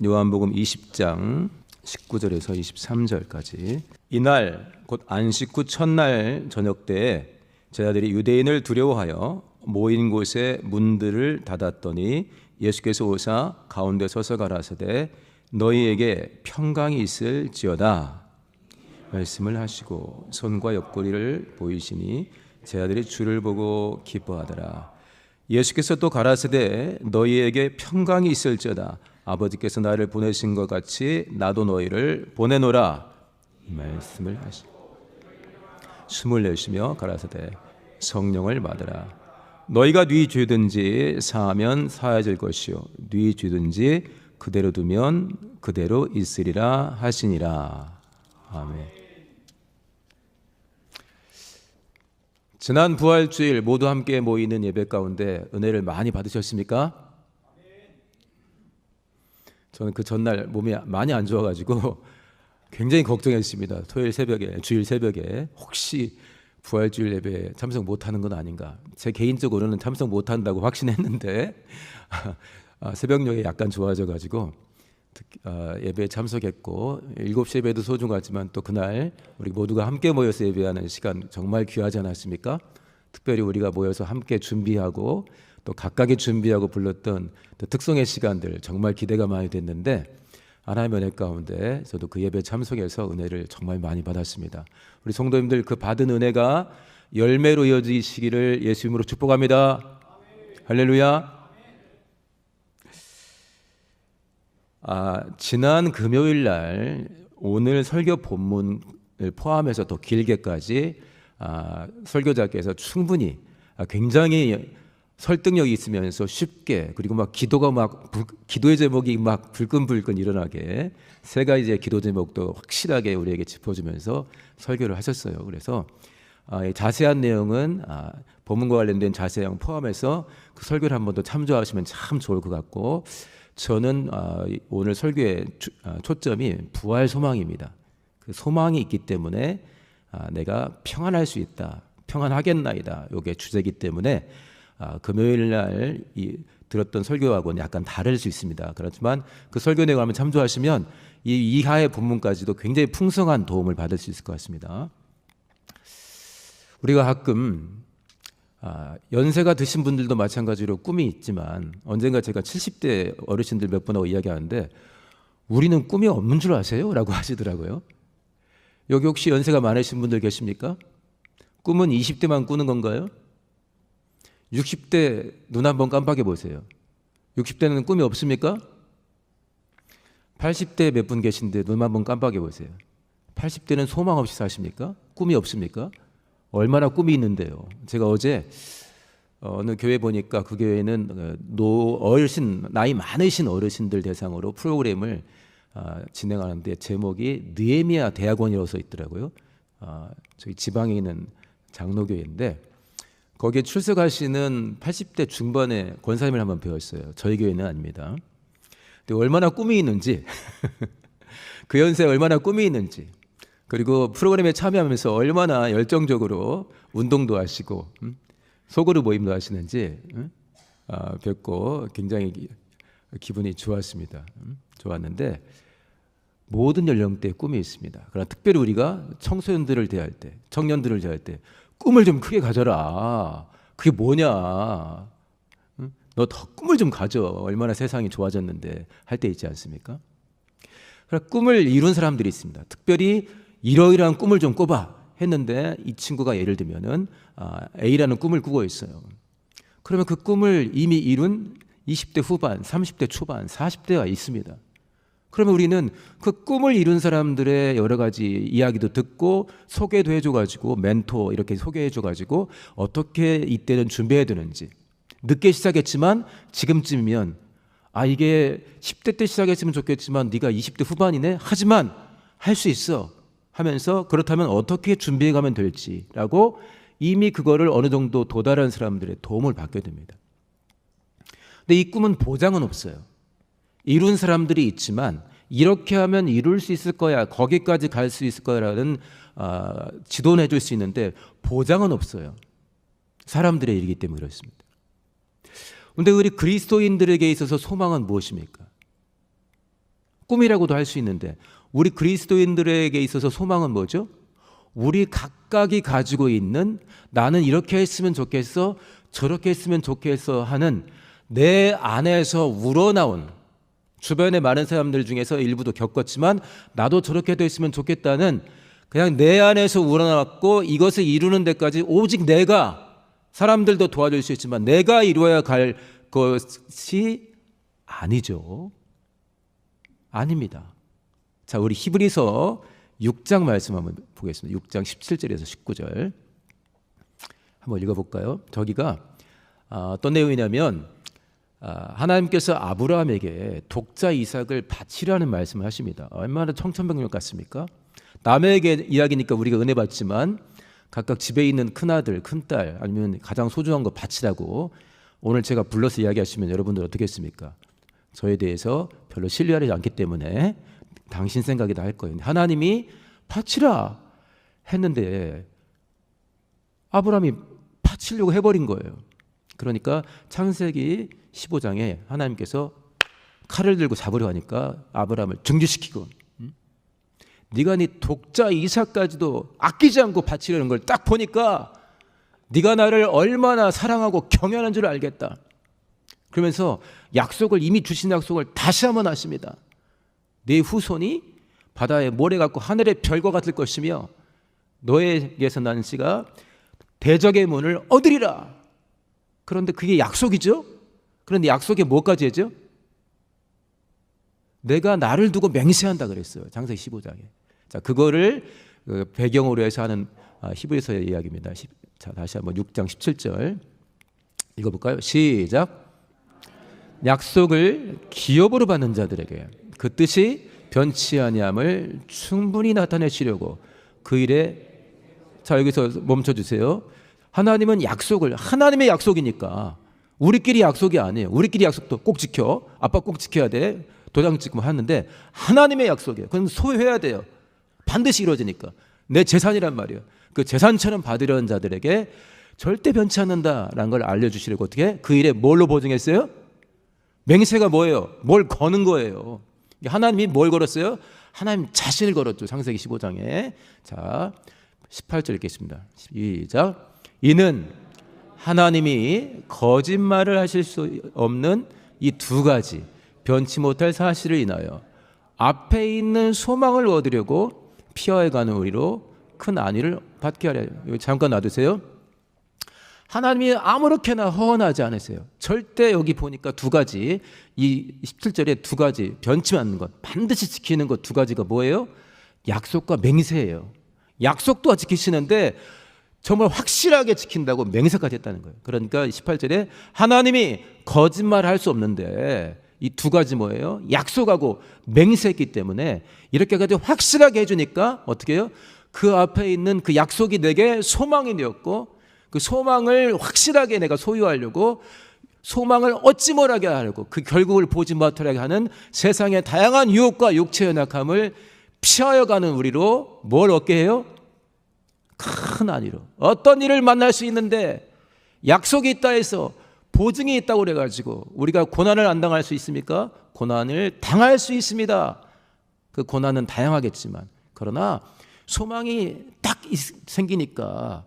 요한복음 20장 19절에서 23절까지. 이날 곧 안식 후 첫날 저녁 때에 제자들이 유대인을 두려워하여 모인 곳에 문들을 닫았더니 예수께서 오사 가운데 서서 가라사대 너희에게 평강이 있을지어다 말씀을 하시고 손과 옆구리를 보이시니 제자들이 주를 보고 기뻐하더라. 예수께서 또 가라사대 너희에게 평강이 있을지어다 아버지께서 나를 보내신 것 같이 나도 너희를 보내노라 말씀을 하시고 숨을 내쉬며 가라사대 성령을 받으라. 너희가 네 죄든지 사하면 사해질 것이요 네 죄든지 그대로 두면 그대로 있으리라 하시니라. 아멘. 지난 부활주일 모두 함께 모이는 예배 가운데 은혜를 많이 받으셨습니까? 저는 그 전날 몸이 많이 안 좋아가지고 굉장히 걱정했습니다. 토요일 새벽에, 주일 새벽에 혹시 부활주일 예배에 참석 못하는 건 아닌가. 제 개인적으로는 참석 못한다고 확신했는데 새벽녘에 약간 좋아져가지고 예배에 참석했고 7시 예배도 소중하지만 또 그날 우리 모두가 함께 모여서 예배하는 시간 정말 귀하지 않았습니까? 특별히 우리가 모여서 함께 준비하고 또 각각이 준비하고 불렀던 특송의 시간들 정말 기대가 많이 됐는데 하나님의 은혜 가운데 저도 그 예배에 참석해서 은혜를 정말 많이 받았습니다. 우리 성도님들 그 받은 은혜가 열매로 이어지시기를 예수 이름으로 축복합니다. 할렐루야. 지난 금요일 날 오늘 설교 본문을 포함해서 더 길게까지 설교자께서 충분히 굉장히 설득력이 있으면서 쉽게 그리고 기도의 제목이 막 불끈불끈 일어나게 세 가지의 기도 제목도 확실하게 우리에게 짚어주면서 설교를 하셨어요. 그래서 자세한 내용은 본문과 관련된 자세한 포함해서 그 설교를 한 번 더 참조하시면 참 좋을 것 같고 저는 오늘 설교의 초점이 부활 소망입니다. 그 소망이 있기 때문에 내가 평안할 수 있다, 평안하겠나이다. 이게 주제이기 때문에 금요일 날 들었던 설교하고는 약간 다를 수 있습니다. 그렇지만 그 설교 내용을 한번 참조하시면 이 이하의 본문까지도 굉장히 풍성한 도움을 받을 수 있을 것 같습니다. 우리가 가끔 연세가 드신 분들도 마찬가지로 꿈이 있지만 언젠가 제가 70대 어르신들 몇 분하고 이야기하는데 우리는 꿈이 없는 줄 아세요? 라고 하시더라고요. 여기 혹시 연세가 많으신 분들 계십니까? 꿈은 20대만 꾸는 건가요? 60대 눈 한번 깜빡여 보세요. 60대는 꿈이 없습니까? 80대 몇 분 계신데 눈 한번 깜빡여 보세요. 80대는 소망 없이 사십니까? 꿈이 없습니까? 얼마나 꿈이 있는데요. 제가 어제 어느 교회 보니까 그 교회는 나이 많으신 어르신들 대상으로 프로그램을 진행하는데 제목이 느헤미야 대학원이라고 써 있더라고요. 저희 지방에 있는 장로교회인데 거기에 출석하시는 80대 중반의 권사님을 한번 배웠어요. 저희 교회는 아닙니다. 근데 얼마나 꿈이 있는지 그 연세에 얼마나 꿈이 있는지 그리고 프로그램에 참여하면서 얼마나 열정적으로 운동도 하시고 소그룹 모임도 하시는지 뵙고 굉장히 기분이 좋았습니다. 좋았는데 모든 연령대에 꿈이 있습니다. 그러나 특별히 우리가 청소년들을 대할 때, 청년들을 대할 때 꿈을 좀 크게 가져라. 그게 뭐냐? 너 더 꿈을 좀 가져. 얼마나 세상이 좋아졌는데 할 때 있지 않습니까? 꿈을 이룬 사람들이 있습니다. 특별히 이러이러한 꿈을 좀 꿔봐 했는데 이 친구가 예를 들면은 A라는 꿈을 꾸고 있어요. 그러면 그 꿈을 이미 이룬 20대 후반, 30대 초반, 40대가 있습니다. 그러면 우리는 그 꿈을 이룬 사람들의 여러 가지 이야기도 듣고 소개도 해줘가지고 멘토 이렇게 소개해줘가지고 어떻게 이때는 준비해야 되는지 늦게 시작했지만 지금쯤이면 이게 10대 때 시작했으면 좋겠지만 네가 20대 후반이네 하지만 할 수 있어 하면서 그렇다면 어떻게 준비해가면 될지라고 이미 그거를 어느 정도 도달한 사람들의 도움을 받게 됩니다. 근데 이 꿈은 보장은 없어요. 이룬 사람들이 있지만 이렇게 하면 이룰 수 있을 거야, 거기까지 갈 수 있을 거라는 지도는 해줄 수 있는데 보장은 없어요. 사람들의 일이기 때문에 그렇습니다. 그런데 우리 그리스도인들에게 있어서 소망은 무엇입니까? 꿈이라고도 할 수 있는데 우리 그리스도인들에게 있어서 소망은 뭐죠? 우리 각각이 가지고 있는 나는 이렇게 했으면 좋겠어, 저렇게 했으면 좋겠어 하는 내 안에서 우러나온, 주변에 많은 사람들 중에서 일부도 겪었지만 나도 저렇게 됐으면 좋겠다는 그냥 내 안에서 우러나왔고 이것을 이루는 데까지 오직 내가, 사람들도 도와줄 수 있지만 내가 이루어야 갈 것이 아니죠. 아닙니다. 자, 우리 히브리서 6장 말씀 한번 보겠습니다. 6장 17절에서 19절 한번 읽어볼까요? 저기가 어떤 내용이냐면 하나님께서 아브라함에게 독자 이삭을 바치라는 말씀을 하십니다. 얼마나 청천벽력 같습니까? 남에게 이야기니까 우리가 은혜 받지만 각각 집에 있는 큰아들, 큰딸 아니면 가장 소중한 거 바치라고 오늘 제가 불러서 이야기하시면 여러분들 어떻게 했습니까? 저에 대해서 별로 신뢰하지 않기 때문에 당신 생각이다 할 거예요. 하나님이 바치라 했는데 아브라함이 바치려고 해버린 거예요. 그러니까 창세기 15장에 하나님께서 칼을 들고 잡으려 하니까 아브라함을 중지시키고 네가 네 독자 이삭까지도 아끼지 않고 바치려는 걸 딱 보니까 네가 나를 얼마나 사랑하고 경외하는 줄 알겠다. 그러면서 약속을, 이미 주신 약속을 다시 한번 하십니다. 네 후손이 바다의 모래 같고 하늘의 별과 같을 것이며 너에게서 나는 씨가 대적의 문을 얻으리라. 그런데 그게 약속이죠. 그런데 약속에 뭐까지 했죠? 내가 나를 두고 맹세한다 그랬어요. 창세기 15장에. 자, 그거를 배경으로 해서 하는 히브리서의 이야기입니다. 자, 다시 한번 6장 17절 읽어볼까요? 시작. 약속을 기업으로 받는 자들에게 그 뜻이 변치 아니함을 충분히 나타내시려고 그 일에, 자, 여기서 멈춰주세요. 하나님은 약속을, 하나님의 약속이니까 우리끼리 약속이 아니에요. 우리끼리 약속도 꼭 지켜, 아빠 꼭 지켜야 돼, 도장 찍고 하는데 하나님의 약속이에요. 그건 소유해야 돼요. 반드시 이루어지니까. 내 재산이란 말이에요. 그 재산처럼 받으려는 자들에게 절대 변치 않는다라는 걸 알려주시려고 어떻게? 그 일에 뭘로 보증했어요? 맹세가 뭐예요? 뭘 거는 거예요. 하나님이 뭘 걸었어요? 하나님 자신을 걸었죠. 창세기 15장에. 자, 18절 읽겠습니다. 시작. 이는 하나님이 거짓말을 하실 수 없는 이 두 가지 변치 못할 사실을 인하여 앞에 있는 소망을 얻으려고 피하여가는 우리로 큰 안위를 받게 하려. 여기 잠깐 놔두세요. 하나님이 아무렇게나 허언하지 않으세요. 절대 여기 보니까 두 가지, 이 17절에 두 가지 변치 않는 것, 반드시 지키는 것 두 가지가 뭐예요? 약속과 맹세예요. 약속도 지키시는데 정말 확실하게 지킨다고 맹세까지 했다는 거예요. 그러니까 18절에 하나님이 거짓말할 수 없는데 이 두 가지 뭐예요? 약속하고 맹세했기 때문에 이렇게 가지고 확실하게 해주니까 어떻게 해요? 그 앞에 있는 그 약속이 내게 소망이 되었고 그 소망을 확실하게 내가 소유하려고, 소망을 얻지 못하게 하려고, 그 결국을 보지 못하게 하는 세상의 다양한 유혹과 육체의 연약함을 피하여 가는 우리로 뭘 얻게 해요? 큰 안위로. 어떤 일을 만날 수 있는데 약속이 있다 해서, 보증이 있다고 그래가지고 우리가 고난을 안 당할 수 있습니까? 고난을 당할 수 있습니다. 그 고난은 다양하겠지만, 그러나 소망이 딱 생기니까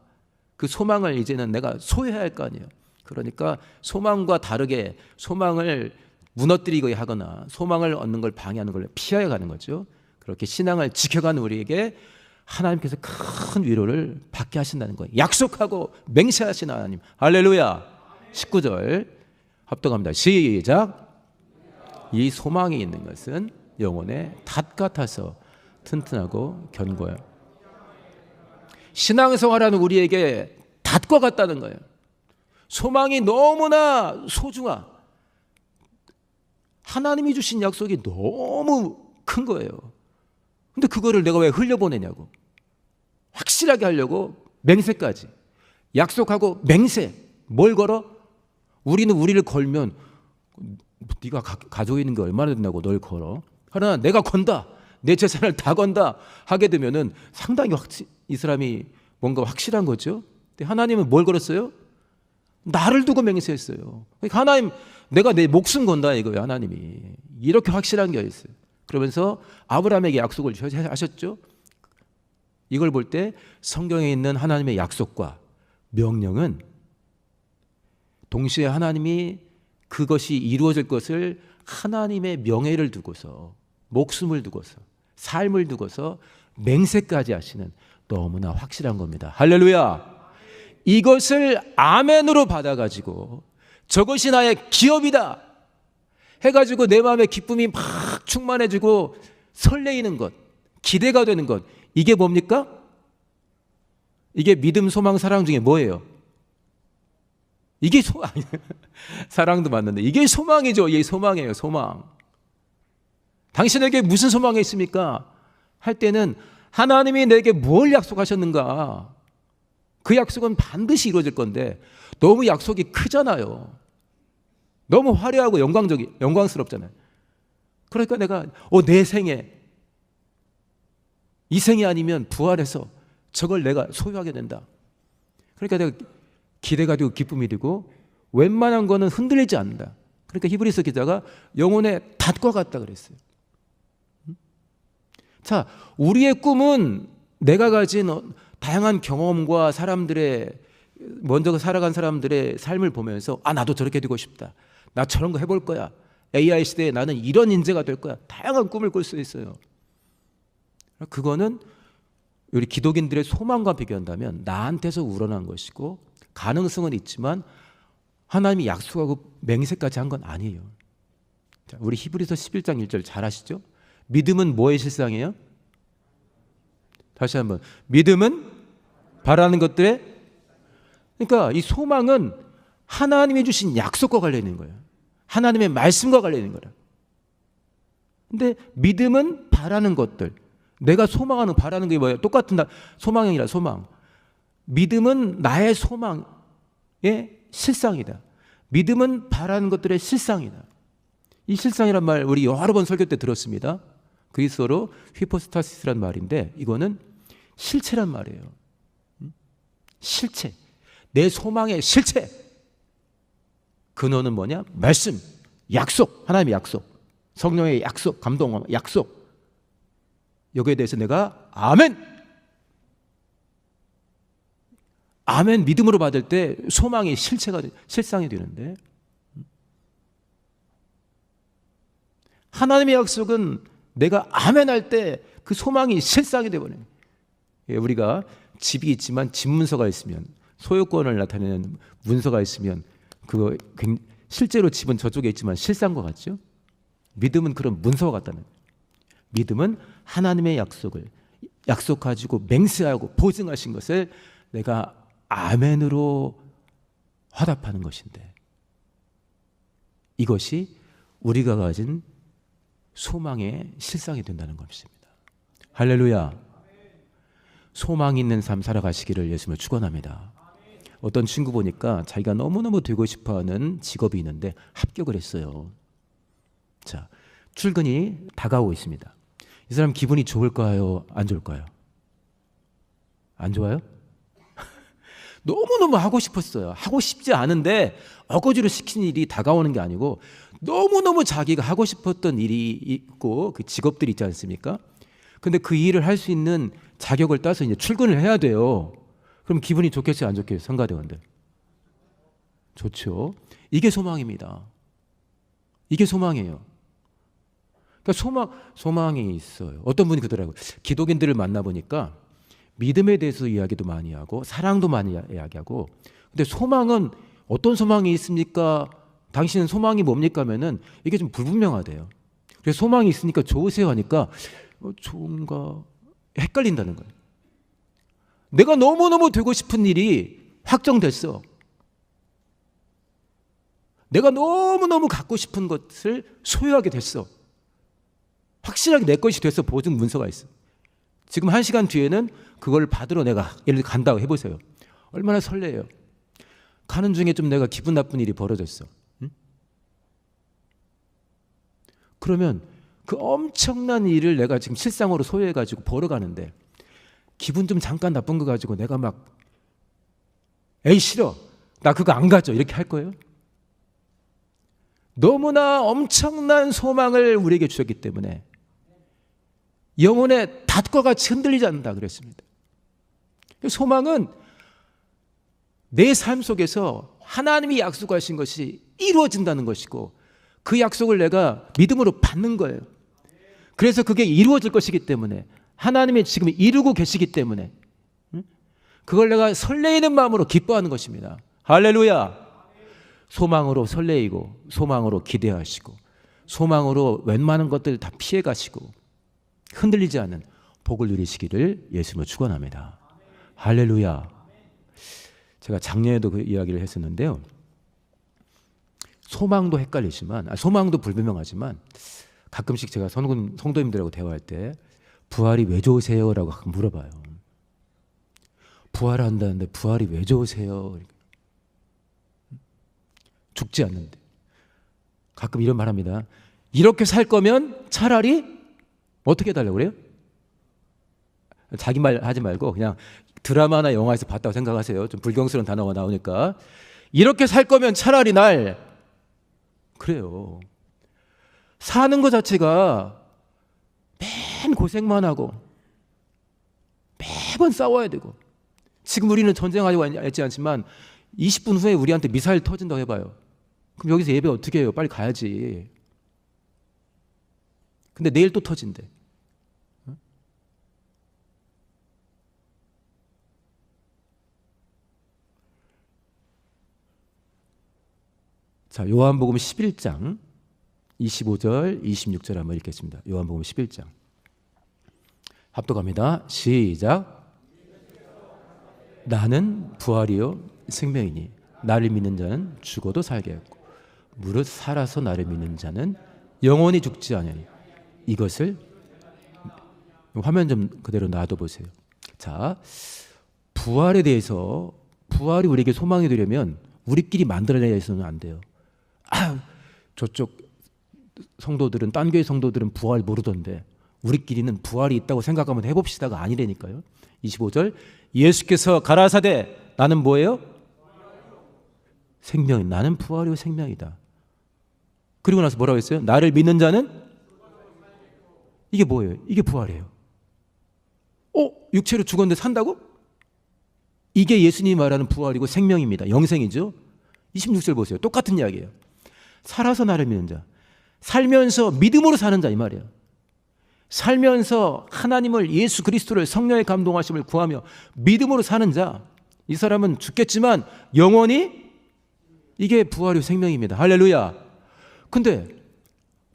그 소망을 이제는 내가 소유해야 할 거 아니에요. 그러니까 소망과 다르게 소망을 무너뜨리고 하거나 소망을 얻는 걸 방해하는 걸 피하여 가는 거죠. 그렇게 신앙을 지켜가는 우리에게 하나님께서 큰 위로를 받게 하신다는 거예요. 약속하고 맹세하신 하나님. 할렐루야. 19절 합독합니다. 시작. 이 소망이 있는 것은 영혼의 닷 같아서 튼튼하고 견고해요. 신앙생활하는 우리에게 닷과 같다는 거예요. 소망이 너무나 소중하. 하나님이 주신 약속이 너무 큰 거예요. 근데 그거를 내가 왜 흘려보내냐고. 확실하게 하려고 맹세까지. 약속하고 맹세. 뭘 걸어? 우리는 우리를 걸면 네가 가지고 있는 게 얼마나 된다고 널 걸어. 그러나 내가 건다. 내 재산을 다 건다 하게 되면은 상당히 이 사람이 뭔가 확실한 거죠. 근데 하나님은 뭘 걸었어요? 나를 두고 맹세했어요. 그러니까 하나님, 내가 내 목숨 건다 이거예요. 하나님이 이렇게 확실한 게 있어요. 그러면서 아브라함에게 약속을 하셨죠. 이걸 볼 때 성경에 있는 하나님의 약속과 명령은 동시에 하나님이 그것이 이루어질 것을 하나님의 명예를 두고서, 목숨을 두고서, 삶을 두고서 맹세까지 하시는 너무나 확실한 겁니다. 할렐루야. 이것을 아멘으로 받아가지고 저것이 나의 기업이다 해가지고 내 마음에 기쁨이 막 충만해지고 설레이는 것, 기대가 되는 것, 이게 뭡니까? 이게 믿음, 소망, 사랑 중에 뭐예요? 이게 사랑도 맞는데 이게 소망이죠. 이게 소망이에요. 소망. 당신에게 무슨 소망이 있습니까? 할 때는 하나님이 내게 뭘 약속하셨는가? 그 약속은 반드시 이루어질 건데 너무 약속이 크잖아요. 너무 화려하고 영광스럽잖아요. 그러니까 내가 내 생에, 이 생이 아니면 부활해서 저걸 내가 소유하게 된다. 그러니까 내가 기대가 되고 기쁨이 되고 웬만한 거는 흔들리지 않는다. 그러니까 히브리서 기자가 영혼의 닷과 같다 그랬어요. 자, 우리의 꿈은 내가 가진 다양한 경험과 먼저 살아간 사람들의 삶을 보면서 나도 저렇게 되고 싶다. 나 저런 거 해볼 거야. AI 시대에 나는 이런 인재가 될 거야. 다양한 꿈을 꿀 수 있어요. 그거는 우리 기독인들의 소망과 비교한다면 나한테서 우러난 것이고 가능성은 있지만 하나님이 약속하고 맹세까지 한 건 아니에요. 자, 우리 히브리서 11장 1절 잘 아시죠? 믿음은 뭐의 실상이에요? 다시 한번. 믿음은 바라는 것들의, 그러니까 이 소망은 하나님이 주신 약속과 관련된 거예요. 하나님의 말씀과 관련된 거예요. 근데 믿음은 바라는 것들. 내가 소망하는, 바라는 게 뭐예요? 똑같은 소망이 아니라 소망. 믿음은 나의 소망의 실상이다. 믿음은 바라는 것들의 실상이다. 이 실상이란 말 우리 여러 번 설교 때 들었습니다. 그리스어로 휘포스타시스란 말인데 이거는 실체란 말이에요. 실체. 내 소망의 실체. 근원은 뭐냐? 말씀, 약속, 하나님의 약속, 성령의 약속, 감동, 약속. 여기에 대해서 내가 아멘 믿음으로 받을 때 소망이 실상이 되는데, 하나님의 약속은 내가 아멘 할 때 그 소망이 실상이 되어버려요. 우리가 집이 있지만 집 문서가 있으면, 소유권을 나타내는 문서가 있으면 그거 실제로 집은 저쪽에 있지만 실상과 같죠? 믿음은 그런 문서와 같다는. 믿음은 하나님의 약속을 약속 가지고 맹세하고 보증하신 것을 내가 아멘으로 화답하는 것인데, 이것이 우리가 가진 소망의 실상이 된다는 것입니다. 할렐루야. 소망 있는 삶 살아가시기를 예수님을 축원합니다. 어떤 친구 보니까 자기가 너무너무 되고 싶어하는 직업이 있는데 합격을 했어요. 자, 출근이 다가오고 있습니다. 이 사람 기분이 좋을까요? 안 좋을까요? 안 좋아요? 너무너무 하고 싶었어요. 하고 싶지 않은데 어거지로 시킨 일이 다가오는 게 아니고 너무너무 자기가 하고 싶었던 일이 있고 그 직업들이 있지 않습니까? 근데 그 일을 할 수 있는 자격을 따서 이제 출근을 해야 돼요. 그럼 기분이 좋겠어요? 안 좋겠어요? 성가대원들. 좋죠. 이게 소망입니다. 이게 소망이에요. 그러니까 소망이 있어요. 어떤 분이 그러더라고요. 기독인들을 만나보니까 믿음에 대해서 이야기도 많이 하고 사랑도 많이 이야기하고, 근데 소망은 어떤 소망이 있습니까? 당신은 소망이 뭡니까? 하면은 이게 좀 불분명하대요. 그래서 소망이 있으니까 좋으세요 하니까 좋은가 헷갈린다는 거예요. 내가 너무너무 되고 싶은 일이 확정됐어. 내가 너무너무 갖고 싶은 것을 소유하게 됐어. 확실하게 내 것이 돼서 보증 문서가 있어. 지금 1시간 뒤에는 그걸 받으러 내가 예를 들어 간다고 해보세요. 얼마나 설레요. 가는 중에 좀 내가 기분 나쁜 일이 벌어졌어. 응? 그러면 그 엄청난 일을 내가 지금 실상으로 소유해가지고 보러 가는데 기분 좀 잠깐 나쁜 거 가지고 내가 막 에이 싫어, 나 그거 안 가져 이렇게 할 거예요? 너무나 엄청난 소망을 우리에게 주셨기 때문에 영혼의 닷과 같이 흔들리지 않는다 그랬습니다. 소망은 내 삶 속에서 하나님이 약속하신 것이 이루어진다는 것이고 그 약속을 내가 믿음으로 받는 거예요. 그래서 그게 이루어질 것이기 때문에 하나님이 지금 이루고 계시기 때문에 그걸 내가 설레이는 마음으로 기뻐하는 것입니다. 할렐루야. 소망으로 설레이고 소망으로 기대하시고 소망으로 웬만한 것들 다 피해가시고 흔들리지 않는 복을 누리시기를 예수님으로 축원합니다. 할렐루야. 제가 작년에도 그 이야기를 했었는데요. 소망도 헷갈리지만 소망도 불분명하지만 가끔씩 제가 성도님들하고 대화할 때 부활이 왜 좋으세요? 라고 가끔 물어봐요. 부활한다는데 부활이 왜 좋으세요? 죽지 않는데. 가끔 이런 말 합니다. 이렇게 살 거면 차라리 어떻게 해달라고 그래요? 자기 말 하지 말고 그냥 드라마나 영화에서 봤다고 생각하세요. 좀 불경스러운 단어가 나오니까. 이렇게 살 거면 차라리 날 그래요. 사는 것 자체가 맨 고생만 하고 매번 싸워야 되고 지금 우리는 전쟁하고 있지 않지만 20분 후에 우리한테 미사일 터진다고 해봐요. 그럼 여기서 예배 어떻게 해요? 빨리 가야지. 근데 내일 또 터진대. 자, 요한복음 11장 25절 26절 한번 읽겠습니다. 요한복음 11장 합독합니다. 시작. 나는 부활이요 생명이니 나를 믿는 자는 죽어도 살게 하고 무릇 살아서 나를 믿는 자는 영원히 죽지 아니하니. 이것을 화면 좀 그대로 놔둬보세요. 자, 부활에 대해서 부활이 우리에게 소망이 되려면 우리끼리 만들어내서는 안 돼요. 저쪽 성도들은 딴 교회 성도들은 부활 모르던데 우리끼리는 부활이 있다고 생각하면 해봅시다가 아니라니까요. 25절 예수께서 가라사대 나는 뭐예요? 생명이 나는 부활이요 생명이다. 그리고 나서 뭐라고 했어요? 나를 믿는 자는 이게 뭐예요? 이게 부활이에요. 육체로 죽었는데 산다고? 이게 예수님이 말하는 부활이고 생명입니다. 영생이죠. 26절 보세요. 똑같은 이야기예요. 살아서 나를 믿는 자. 살면서 믿음으로 사는 자 이 말이에요. 살면서 하나님을 예수 그리스도를 성령의 감동하심을 구하며 믿음으로 사는 자. 이 사람은 죽겠지만 영원히 이게 부활이요 생명입니다. 할렐루야. 근데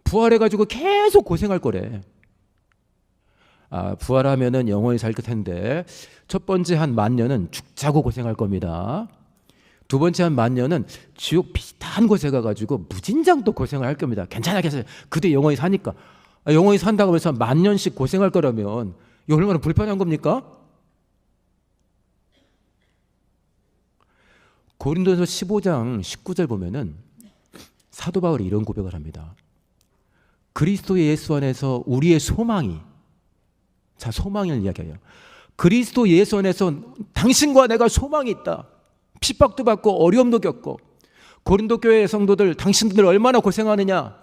부활해가지고 계속 고생할 거래. 부활하면은 영원히 살 텐데 첫 번째 한 10,000년은 죽자고 고생할 겁니다. 두 번째 한 10,000년은 지옥 비슷한 곳에 가가지고 무진장 또 고생을 할 겁니다. 괜찮아. 그때 영원히 사니까. 영원히 산다고 해서 10,000년씩 고생할 거라면 이거 얼마나 불편한 겁니까? 고린도서 15장 19절 보면은 사도 바울이 이런 고백을 합니다. 그리스도 예수 안에서 우리의 소망이, 자, 소망을 이야기해요. 그리스도 예수 안에서 당신과 내가 소망이 있다. 핍박도 받고 어려움도 겪고 고린도 교회 성도들 당신들 얼마나 고생하느냐.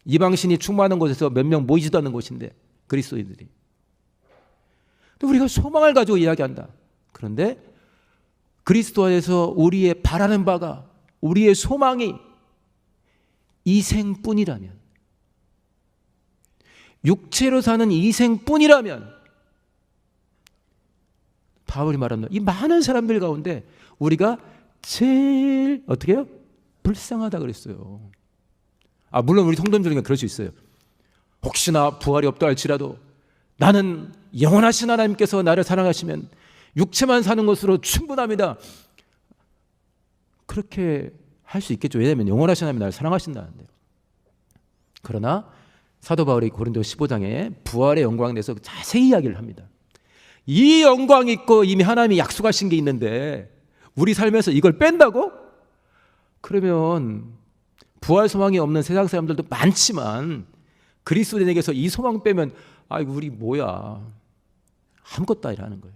이방신이 충만한 곳에서 몇 명 모이지도 않는 곳인데 그리스도인들이. 또 우리가 소망을 가지고 이야기한다. 그런데 그리스도 안에서 우리의 바라는 바가 우리의 소망이 이생뿐이라면, 육체로 사는 이생뿐이라면, 바울이 말합니다. 이 많은 사람들 가운데 우리가 제일 어떻게 해요? 불쌍하다 그랬어요. 물론 우리 성도님 중에 그럴 수 있어요. 혹시나 부활이 없다 할지라도 나는 영원하신 하나님께서 나를 사랑하시면 육체만 사는 것으로 충분합니다. 그렇게 할 수 있겠죠. 왜냐하면 영원하신 하나님이 나를 사랑하신다는데요. 그러나 사도 바울이 고린도 15장에 부활의 영광에 대해서 자세히 이야기를 합니다. 이 영광이 있고 이미 하나님이 약속하신 게 있는데 우리 삶에서 이걸 뺀다고? 그러면 부활 소망이 없는 세상 사람들도 많지만 그리스도인에게서 이 소망 빼면 우리 뭐야, 아무것도 아니라는 거예요.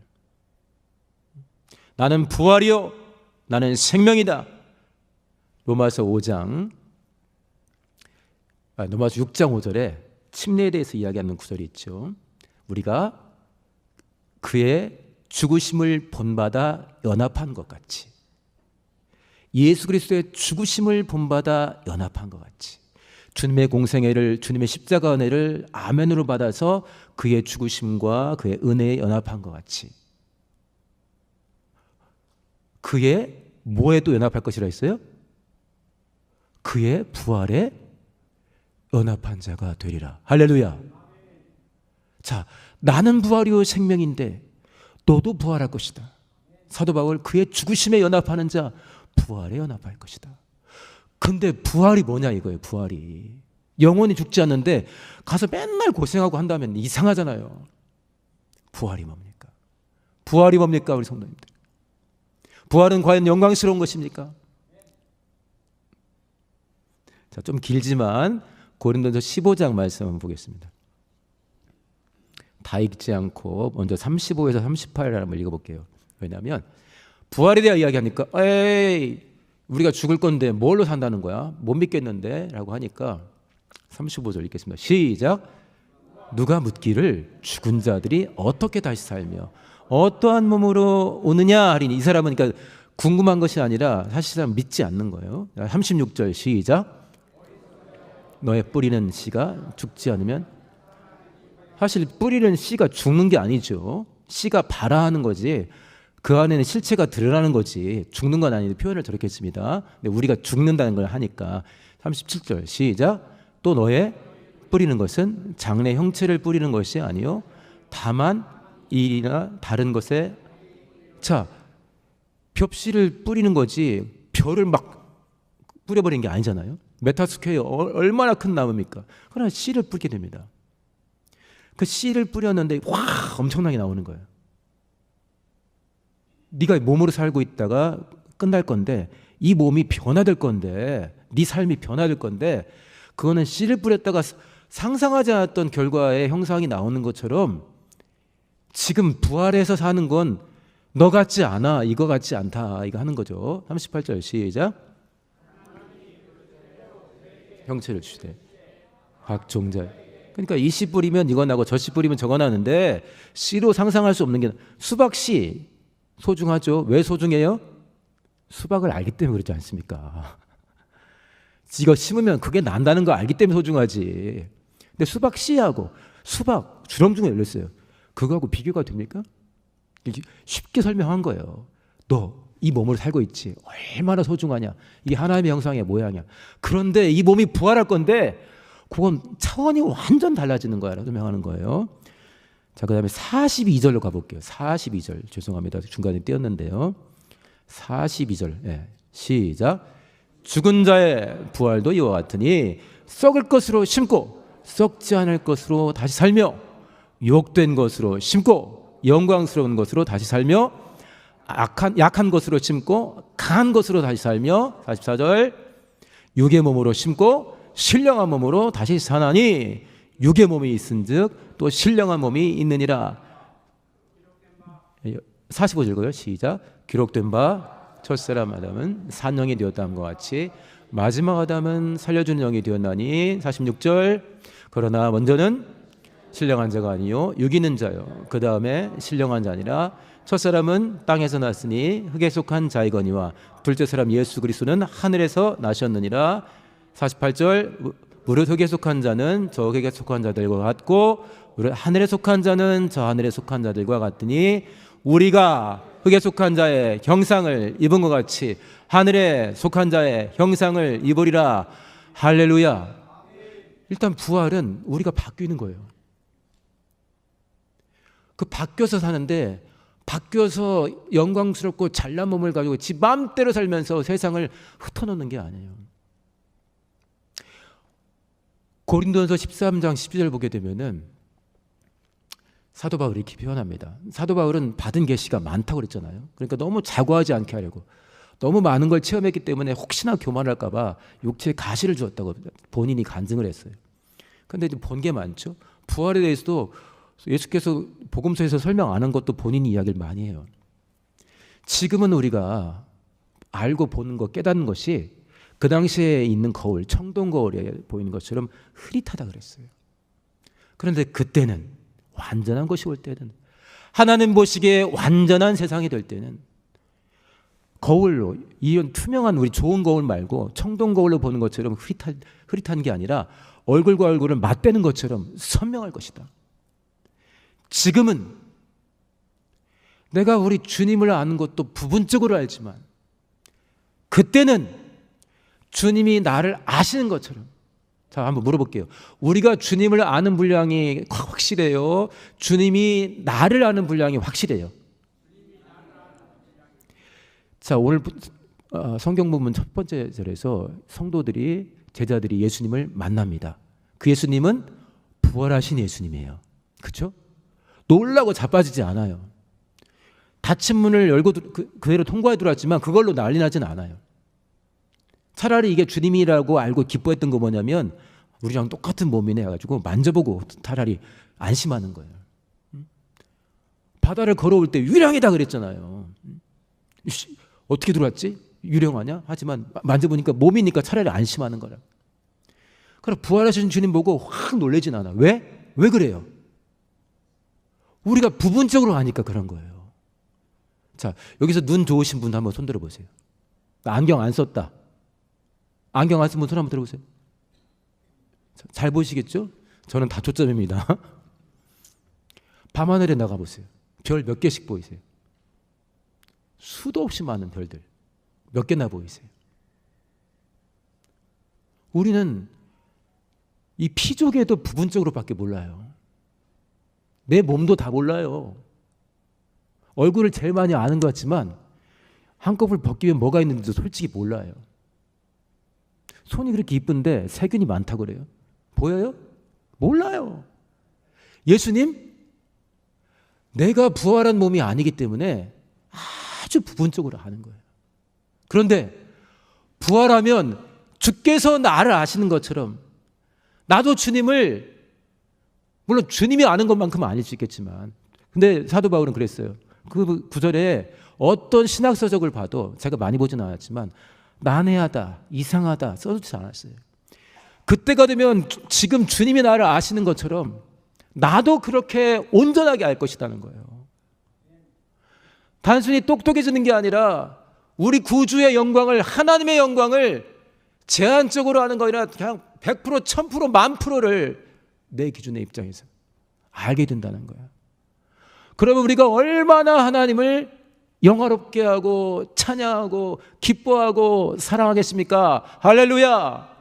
나는 부활이요 나는 생명이다. 로마서 6장 5절에 침례에 대해서 이야기하는 구절이 있죠. 우리가 그의 죽으심을 본받아 연합한 것 같이, 예수 그리스도의 죽으심을 본받아 연합한 것 같이, 주님의 공생애를, 주님의 십자가 은혜를 아멘으로 받아서 그의 죽으심과 그의 은혜에 연합한 것 같이, 그의 뭐에 또 연합할 것이라 했어요? 그의 부활에 연합한 자가 되리라. 할렐루야. 자, 나는 부활이요 생명인데 너도 부활할 것이다. 사도 바울, 그의 죽으심에 연합하는 자 부활에 연합할 것이다. 근데 부활이 뭐냐 이거예요. 부활이 영원히 죽지 않는데 가서 맨날 고생하고 한다면 이상하잖아요. 부활이 뭡니까? 부활이 뭡니까 우리 성도님들? 부활은 과연 영광스러운 것입니까? 자, 좀 길지만 고린도서 15장 말씀 한번 보겠습니다. 다 읽지 않고 먼저 35에서 38을 한번 읽어볼게요. 왜냐하면 부활에 대한 이야기하니까 에이 우리가 죽을 건데 뭘로 산다는 거야? 못 믿겠는데 라고 하니까 35절 읽겠습니다. 시작. 누가 묻기를 죽은 자들이 어떻게 다시 살며 어떠한 몸으로 오느냐 하리니, 이 사람은 그러니까 궁금한 것이 아니라 사실상 믿지 않는 거예요. 36절 시작. 너의 뿌리는 씨가 죽지 않으면, 사실 뿌리는 씨가 죽는 게 아니죠. 씨가 발아하는 거지 그 안에는 실체가 드러나는 거지 죽는 건 아닌데 표현을 저렇게 했습니다. 근데 우리가 죽는다는 걸 하니까 37절 시작. 또 너의 뿌리는 것은 장래 형체를 뿌리는 것이 아니요 다만 이나 다른 것에, 자, 벽씨를 뿌리는 거지 벼를 막 뿌려버리는 게 아니잖아요. 메타스퀘어 얼마나 큰 나무입니까? 그러나 씨를 뿌리게 됩니다. 그 씨를 뿌렸는데 와 엄청나게 나오는 거예요. 네가 몸으로 살고 있다가 끝날 건데, 이 몸이 변화될 건데, 네 삶이 변화될 건데, 그거는 씨를 뿌렸다가 상상하지 않았던 결과의 형상이 나오는 것처럼 지금 부활해서 사는 건 너 같지 않아, 이거 같지 않다, 이거 하는 거죠. 38절 시작. 형체를 주시되 각 종자, 그러니까 이 씨 뿌리면 이거 나고 저 씨 뿌리면 저거 나는데 씨로 상상할 수 없는 게, 수박씨 소중하죠. 왜 소중해요? 수박을 알기 때문에 그렇지 않습니까? 이거 심으면 그게 난다는 거 알기 때문에 소중하지. 근데 수박 씨하고 수박 주렁주렁 열렸어요. 그거하고 비교가 됩니까? 쉽게 설명한 거예요. 너 이 몸으로 살고 있지, 얼마나 소중하냐, 이게 하나님의 형상의 모양이야. 그런데 이 몸이 부활할 건데 그건 차원이 완전 달라지는 거야 라고 설명하는 거예요. 자, 그 다음에 42절로 가볼게요. 42절 죄송합니다, 중간에 띄었는데요. 42절 시작. 죽은 자의 부활도 이와 같으니 썩을 것으로 심고 썩지 않을 것으로 다시 살며, 욕된 것으로 심고 영광스러운 것으로 다시 살며, 약한 것으로 심고 강한 것으로 다시 살며, 44절 육의 몸으로 심고 신령한 몸으로 다시 사나니 육의 몸이 있은즉 또 신령한 몸이 있느니라. 45절 읽어요. 시작. 기록된 바 첫사람 아담은 산영이 되었다함과 같이 마지막 아담은 살려주는 영이 되었나니. 46절 그러나 먼저는 신령한 자가 아니요 육이는 자요 그 다음에 신령한 자니라. 첫사람은 땅에서 났으니 흙에 속한 자이거니와 둘째 사람 예수 그리스도는 하늘에서 나셨느니라. 48절 무릇 흙에 속한 자는 저 흙에 속한 자들과 같고 무릇 하늘에 속한 자는 저 하늘에 속한 자들과 같으니 우리가 흙에 속한 자의 형상을 입은 것 같이 하늘에 속한 자의 형상을 입으리라. 할렐루야. 일단 부활은 우리가 바뀌는 거예요. 그 바뀌어서 사는데, 바뀌어서 영광스럽고 잘난 몸을 가지고 지 마음대로 살면서 세상을 흩어놓는 게 아니에요. 고린도전서 13장 12절 보게 되면은 사도 바울이 이렇게 표현합니다. 사도 바울은 받은 계시가 많다고 그랬잖아요. 그러니까 너무 자고하지 않게 하려고, 너무 많은 걸 체험했기 때문에 혹시나 교만할까 봐 육체에 가시를 주었다고 본인이 간증을 했어요. 그런데 이제 본 게 많죠. 부활에 대해서도 예수께서 복음서에서 설명 안 한 것도 본인이 이야기를 많이 해요. 지금은 우리가 알고 보는 것, 깨닫는 것이 그 당시에 있는 거울, 청동 거울에 보이는 것처럼 흐릿하다 그랬어요. 그런데 그때는 완전한 것이 올 때는, 하나님 보시기에 완전한 세상이 될 때는 거울로, 이런 투명한 우리 좋은 거울 말고 청동 거울로 보는 것처럼 흐릿한 게 아니라 얼굴과 얼굴을 맞대는 것처럼 선명할 것이다. 지금은 내가 우리 주님을 아는 것도 부분적으로 알지만 그때는 주님이 나를 아시는 것처럼. 자, 한번 물어볼게요. 우리가 주님을 아는 분량이 확실해요? 주님이 나를 아는 분량이 확실해요? 자, 오늘 성경 본문 첫 번째 절에서 성도들이, 제자들이 예수님을 만납니다. 그 예수님은 부활하신 예수님이에요. 그렇죠? 놀라고 자빠지지 않아요. 닫힌 문을 열고 그대로 통과해 들어왔지만 그걸로 난리 나진 않아요. 차라리 이게 주님이라고 알고 기뻐했던 거 뭐냐면 우리랑 똑같은 몸이네 해가지고 만져보고 차라리 안심하는 거예요. 바다를 걸어올 때 유령이다 그랬잖아요. 어떻게 들어왔지? 유령하냐? 하지만 만져보니까 몸이니까 차라리 안심하는 거라. 그럼 부활하신 주님 보고 확 놀라진 않아. 왜? 왜 그래요? 우리가 부분적으로 아니까 그런 거예요. 자, 여기서 눈 좋으신 분 한번 손 들어보세요. 안경 안 썼다. 안경 안 쓴 분 손 한번 들어보세요. 잘 보시겠죠? 저는 다 초점입니다. 밤하늘에 나가보세요. 별 몇 개씩 보이세요? 수도 없이 많은 별들 몇 개나 보이세요? 우리는 이 피조개도 부분적으로 밖에 몰라요. 내 몸도 다 몰라요. 얼굴을 제일 많이 아는 것 같지만 한꺼풀 벗기면 뭐가 있는지도 솔직히 몰라요. 손이 그렇게 이쁜데 세균이 많다고 그래요. 보여요? 몰라요. 예수님, 내가 부활한 몸이 아니기 때문에 아주 부분적으로 아는 거예요. 그런데 부활하면 주께서 나를 아시는 것처럼 나도 주님을, 물론 주님이 아는 것만큼은 아닐 수 있겠지만, 근데 사도 바울은 그랬어요. 그 구절에 어떤 신학서적을 봐도, 제가 많이 보진 않았지만 난해하다, 이상하다 써주지 않았어요. 그때가 되면 지금 주님이 나를 아시는 것처럼 나도 그렇게 온전하게 알 것이라는 거예요. 단순히 똑똑해지는 게 아니라 우리 구주의 영광을, 하나님의 영광을 제한적으로 하는 거 아니라 그냥 100%, 1000%, 10,000%를 내 기준의 입장에서 알게 된다는 거야. 그러면 우리가 얼마나 하나님을 영화롭게 하고 찬양하고 기뻐하고 사랑하겠습니까? 할렐루야.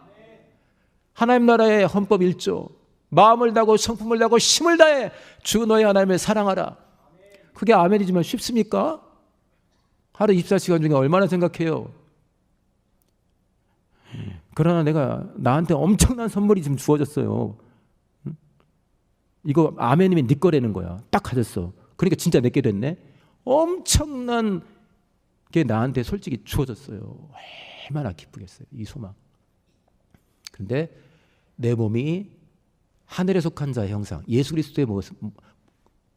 하나님 나라의 헌법 1조, 마음을 다하고 성품을 다하고 힘을 다해 주 너의 하나님을 사랑하라. 그게 아멘이지만 쉽습니까? 하루 24시간 중에 얼마나 생각해요? 그러나 내가, 나한테 엄청난 선물이 지금 주어졌어요. 이거 아멘이면 네 거라는 거야. 딱 가졌어. 그러니까 진짜 내게 됐네. 엄청난 게 나한테 솔직히 주어졌어요. 얼마나 기쁘겠어요, 이 소망. 그런데 내 몸이 하늘에 속한 자의 형상, 예수 그리스도의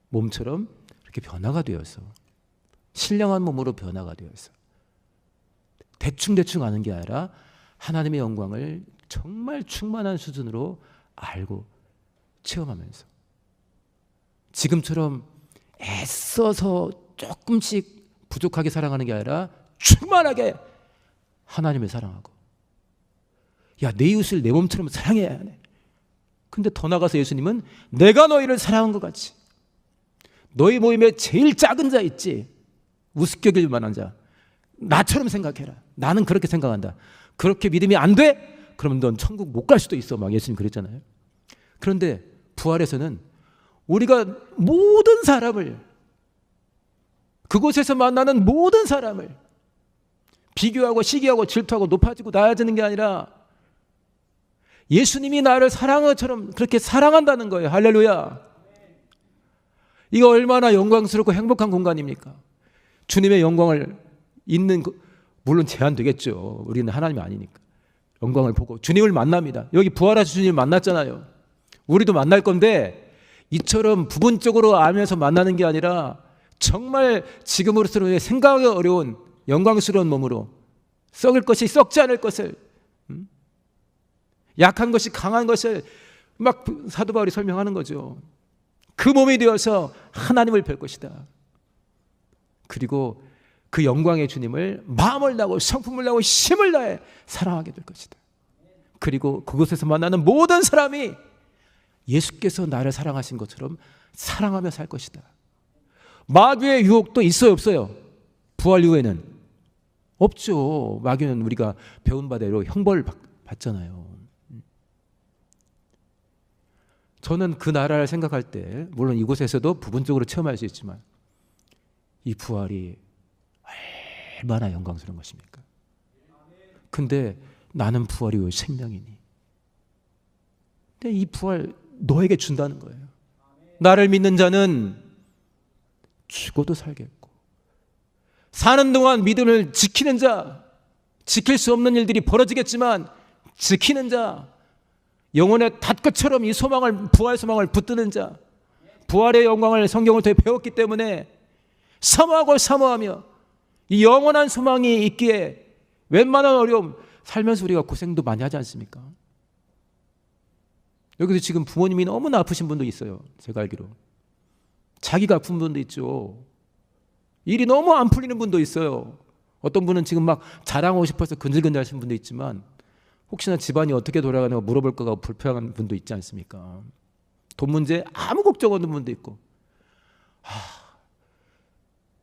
몸처럼 이렇게 변화가 되어서, 신령한 몸으로 변화가 되어서 대충 아는 게 아니라 하나님의 영광을 정말 충만한 수준으로 알고 체험하면서, 지금처럼 애써서 조금씩 부족하게 사랑하는 게 아니라 충만하게 하나님을 사랑하고, 야, 내 이웃을 내 몸처럼 사랑해야 하네. 근데 더 나가서 예수님은 내가 너희를 사랑한 것 같이, 너희 모임에 제일 작은 자 있지, 우습게 여길 만한 자, 나처럼 생각해라. 나는 그렇게 생각한다. 그렇게 믿음이 안 돼? 그러면 넌 천국 못 갈 수도 있어. 막 예수님 그랬잖아요. 그런데 부활에서는 우리가 모든 사람을, 그곳에서 만나는 모든 사람을 비교하고 시기하고 질투하고 높아지고 낮아지는 게 아니라 예수님이 나를 사랑한 것처럼 그렇게 사랑한다는 거예요. 할렐루야. 이거 얼마나 영광스럽고 행복한 공간입니까? 주님의 영광을 있는, 물론 제한되겠죠. 우리는 하나님이 아니니까. 영광을 보고 주님을 만납니다. 여기 부활하신 주님을 만났잖아요. 우리도 만날 건데 이처럼 부분적으로 알면서 만나는 게 아니라 정말 지금으로서는 생각하기 어려운 영광스러운 몸으로, 썩을 것이 썩지 않을 것을, 약한 것이 강한 것을 막 사도 바울이 설명하는 거죠. 그 몸이 되어서 하나님을 뵐 것이다. 그리고 그 영광의 주님을 마음을 다하고 성품을 다하고 힘을 다해 사랑하게 될 것이다. 그리고 그곳에서 만나는 모든 사람이 예수께서 나를 사랑하신 것처럼 사랑하며 살 것이다. 마귀의 유혹도 있어요, 없어요? 부활 이후에는 없죠. 마귀는 우리가 배운 바대로 형벌을 받잖아요. 저는 그 나라를 생각할 때 물론 이곳에서도 부분적으로 체험할 수 있지만 이 부활이 얼마나 영광스러운 것입니까? 근데 나는 부활이 왜 생명이니? 근데 이 부활 너에게 준다는 거예요. 나를 믿는 자는 죽어도 살겠고, 사는 동안 믿음을 지키는 자, 지킬 수 없는 일들이 벌어지겠지만 지키는 자, 영혼의 닷것처럼 이 소망을, 부활 소망을 붙드는 자, 부활의 영광을 성경을 통해 배웠기 때문에 사모하고 사모하며 이 영원한 소망이 있기에 웬만한 어려움, 살면서 우리가 고생도 많이 하지 않습니까? 여기서 지금 부모님이 너무나 아프신 분도 있어요. 제가 알기로 자기가 아픈 분도 있죠. 일이 너무 안 풀리는 분도 있어요. 어떤 분은 지금 막 자랑하고 싶어서 근질근질 하시는 분도 있지만 혹시나 집안이 어떻게 돌아가는가 물어볼까 불편한 분도 있지 않습니까? 돈 문제 아무 걱정 없는 분도 있고,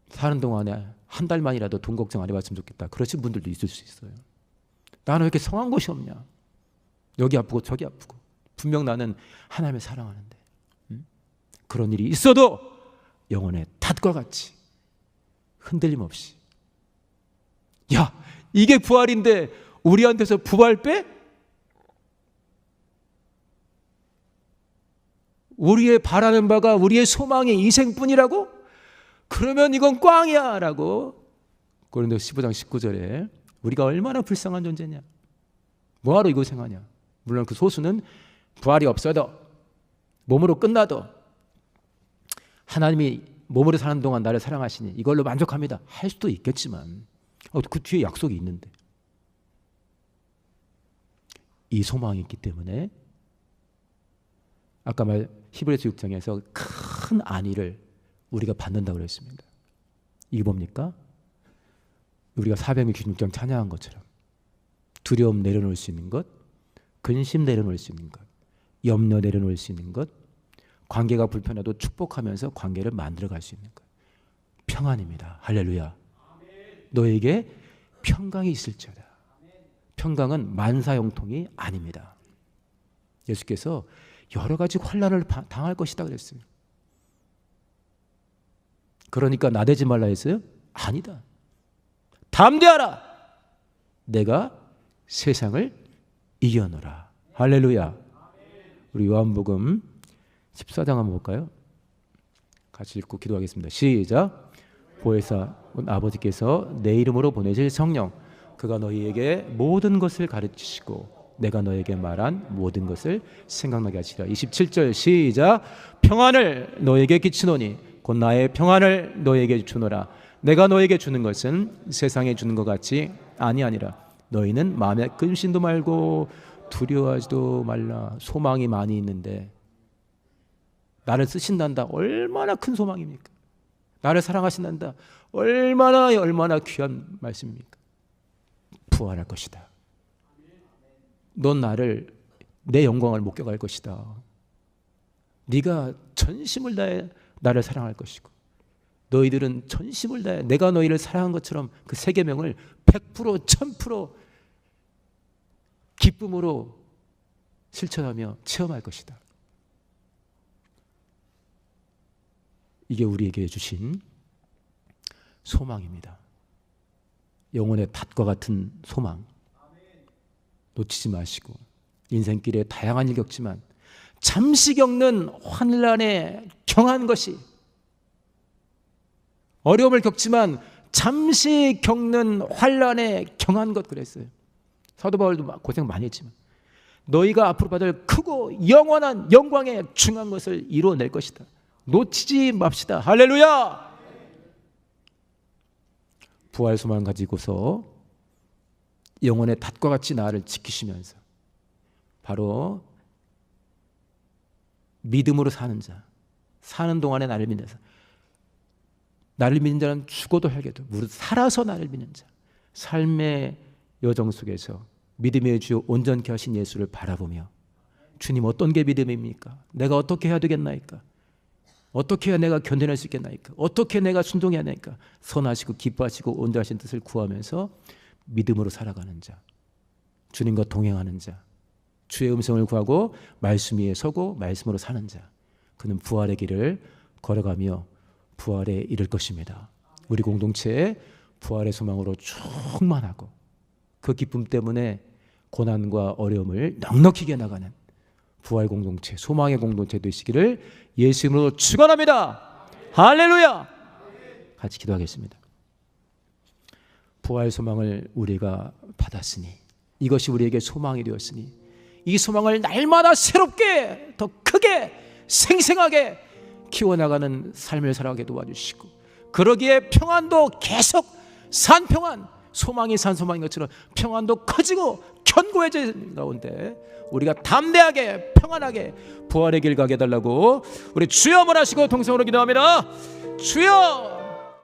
사는 동안에 한 달만이라도 돈 걱정 안 해봤으면 좋겠다, 그러신 분들도 있을 수 있어요. 나는 왜 이렇게 성한 곳이 없냐, 여기 아프고 저기 아프고, 분명 나는 하나님을 사랑하는데, 그런 일이 있어도 영혼의 닷과 같이 흔들림 없이, 야, 이게 부활인데 우리한테서 부활 빼? 우리의 바라는 바가, 우리의 소망이 이생뿐이라고? 그러면 이건 꽝이야 라고 고린도서 15장 19절에 우리가 얼마나 불쌍한 존재냐, 뭐하러 이거 생하냐. 물론 그 소수는 부활이 없어도 몸으로 끝나도 하나님이 몸으로 사는 동안 나를 사랑하시니 이걸로 만족합니다 할 수도 있겠지만 그 뒤에 약속이 있는데, 이 소망이 있기 때문에 아까 말 히브리서 6장에서 큰 안위를 우리가 받는다고 그랬습니다. 이게 뭡니까? 우리가 466장 찬양한 것처럼 두려움 내려놓을 수 있는 것, 근심 내려놓을 수 있는 것, 염려 내려놓을 수 있는 것, 관계가 불편해도 축복하면서 관계를 만들어갈 수 있는 것, 평안입니다. 할렐루야. 너에게 평강이 있을지어다. 평강은 만사형통이 아닙니다. 예수께서 여러 가지 환난을 당할 것이다 그랬어요. 그러니까 나대지 말라 했어요? 아니다. 담대하라. 내가 세상을 이겨노라. 할렐루야. 우리 요한복음 14장 한번 볼까요? 같이 읽고 기도하겠습니다. 시작. 보혜사 아버지께서 내 이름으로 보내실 성령, 그가 너희에게 모든 것을 가르치시고 내가 너에게 말한 모든 것을 생각나게 하시리라. 27절 시작. 평안을 너에게 끼치노니 곧 나의 평안을 너에게 주노라. 내가 너에게 주는 것은 세상에 주는 것 같이 아니하니라. 너희는 마음에 근심도 말고 두려워하지도 말라. 소망이 많이 있는데 나를 쓰신단다, 얼마나 큰 소망입니까? 나를 사랑하신단다, 얼마나 귀한 말씀입니까? 부활할 것이다. 넌 나를, 내 영광을 목격할 것이다. 네가 전심을 다해 나를 사랑할 것이고 너희들은 전심을 다해 내가 너희를 사랑한 것처럼 그 세 계명을 100% 1000% 기쁨으로 실천하며 체험할 것이다. 이게 우리에게 주신 소망입니다. 영혼의 닷과 같은 소망 놓치지 마시고, 인생길에 다양한 일 겪지만 잠시 겪는 환난에 경한 것이, 어려움을 겪지만 잠시 겪는 환난에 경한 것 그랬어요. 사도 바울도 고생 많이 했지만 너희가 앞으로 받을 크고 영원한 영광의 중요한 것을 이루어낼 것이다. 놓치지 맙시다. 할렐루야. 부활 소망을 가지고서 영혼의 닷과 같이 나를 지키시면서 바로 믿음으로 사는 자, 사는 동안에 나를 믿는 자. 나를 믿는 자는 죽어도 살게도 무릇 살아서 나를 믿는 자. 삶의 여정 속에서 믿음의 주 온전케 하신 예수를 바라보며 주님 어떤 게 믿음입니까? 내가 어떻게 해야 되겠나이까? 어떻게 해야 내가 견뎌낼 수 있겠나이까? 어떻게 내가 순종해야 하나이까? 선하시고 기뻐하시고 온전하신 뜻을 구하면서 믿음으로 살아가는 자, 주님과 동행하는 자, 주의 음성을 구하고 말씀 위에 서고 말씀으로 사는 자, 그는 부활의 길을 걸어가며 부활에 이를 것입니다. 우리 공동체의 부활의 소망으로 충만하고 그 기쁨 때문에 고난과 어려움을 넉넉히 이겨나가는 부활 공동체, 소망의 공동체 되시기를 예수 이름으로 축원합니다. 할렐루야. 같이 기도하겠습니다. 부활 소망을 우리가 받았으니 이것이 우리에게 소망이 되었으니 이 소망을 날마다 새롭게 더 크게 생생하게 키워나가는 삶을 살아가게 도와주시고 그러기에 평안도 계속 산 평안, 소망이 산 소망인 것처럼 평안도 커지고 견고해지는 가운데 우리가 담대하게 평안하게 부활의 길 가게 해달라고 우리 주여 한번 하시고 동성으로 기도합니다. 주여